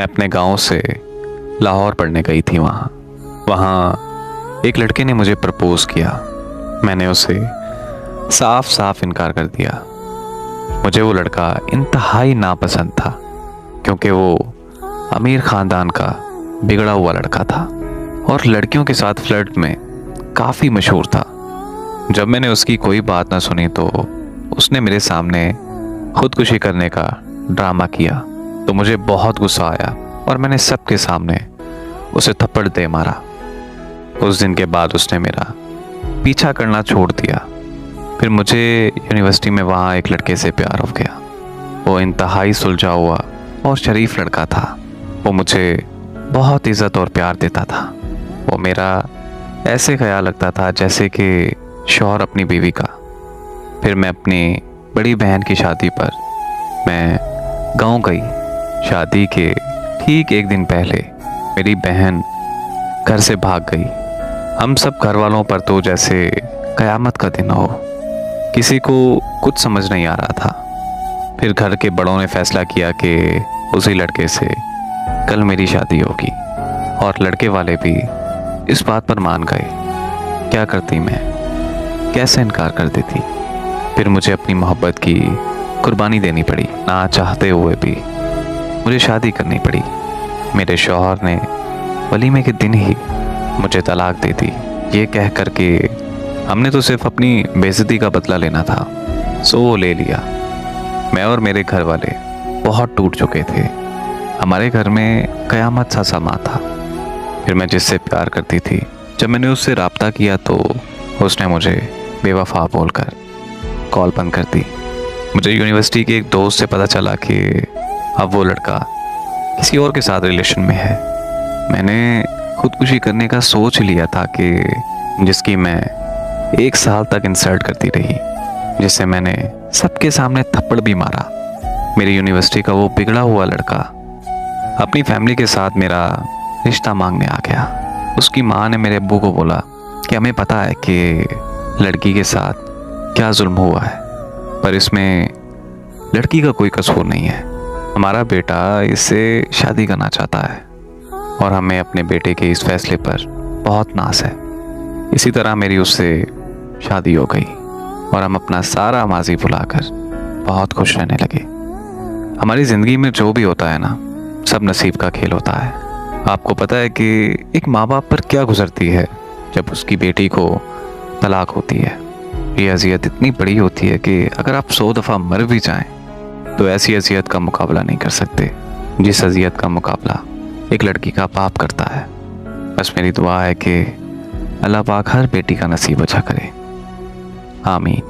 मैं अपने गांव से लाहौर पढ़ने गई थी। वहाँ एक लड़के ने मुझे प्रपोज किया। मैंने उसे साफ साफ इनकार कर दिया। मुझे वो लड़का इंतहाई नापसंद था क्योंकि वो अमीर ख़ानदान का बिगड़ा हुआ लड़का था और लड़कियों के साथ फ्लर्ट में काफ़ी मशहूर था। जब मैंने उसकी कोई बात ना सुनी तो उसने मेरे सामने खुदकुशी करने का ड्रामा किया तो मुझे बहुत गुस्सा आया और मैंने सबके सामने उसे थप्पड़ दे मारा। उस दिन के बाद उसने मेरा पीछा करना छोड़ दिया। फिर मुझे यूनिवर्सिटी में वहाँ एक लड़के से प्यार हो गया। वो इंतहाई सुलझा हुआ और शरीफ लड़का था। वो मुझे बहुत इज़्ज़त और प्यार देता था। वो मेरा ऐसे ख्याल रखता था जैसे कि शौहर अपनी बीवी का। फिर मैं अपनी बड़ी बहन की शादी पर मैं गांव गई। शादी के ठीक एक दिन पहले मेरी बहन घर से भाग गई। हम सब घर वालों पर तो जैसे कयामत का दिन हो। किसी को कुछ समझ नहीं आ रहा था। फिर घर के बड़ों ने फैसला किया कि उसी लड़के से कल मेरी शादी होगी और लड़के वाले भी इस बात पर मान गए। क्या करती मैं, कैसे इनकार कर देती। फिर मुझे अपनी मोहब्बत की कुर्बानी देनी पड़ी। ना चाहते हुए भी मुझे शादी करनी पड़ी। मेरे शौहर ने वलीमे के दिन ही मुझे तलाक दे दी, ये कह कर के हमने तो सिर्फ अपनी बेइज्जती का बदला लेना था। सो वो ले लिया। मैं और मेरे घर वाले बहुत टूट चुके थे। हमारे घर में कयामत सा समा था। फिर मैं जिससे प्यार करती थी, जब मैंने उससे राब्ता किया तो उसने मुझे बेवफा बोलकर कॉल बंद कर दी। मुझे यूनिवर्सिटी के एक दोस्त से पता चला कि अब वो लड़का किसी और के साथ रिलेशन में है। मैंने खुदकुशी करने का सोच लिया था कि जिसकी मैं 1 साल तक इंसल्ट करती रही, जिससे मैंने सबके सामने थप्पड़ भी मारा। मेरी यूनिवर्सिटी का वो बिगड़ा हुआ लड़का अपनी फैमिली के साथ मेरा रिश्ता मांगने आ गया। उसकी माँ ने मेरे अब्बू को बोला कि हमें पता है कि लड़की के साथ क्या जुल्म हुआ है, पर इसमें लड़की का कोई कसूर नहीं है। हमारा बेटा इससे शादी करना चाहता है और हमें अपने बेटे के इस फैसले पर बहुत नाज है। इसी तरह मेरी उससे शादी हो गई और हम अपना सारा माजी भुलाकर बहुत खुश रहने लगे। हमारी ज़िंदगी में जो भी होता है ना, सब नसीब का खेल होता है। आपको पता है कि एक माँ बाप पर क्या गुजरती है जब उसकी बेटी को तलाक होती है। ये अज़ियत इतनी बड़ी होती है कि अगर आप 100 दफ़ा मर भी जाएं तो ऐसी अज़ियत का मुकाबला नहीं कर सकते जिस अज़ियत का मुकाबला एक लड़की का बाप करता है। बस मेरी दुआ है कि अल्लाह पाक हर बेटी का नसीब अच्छा करे। आमीन।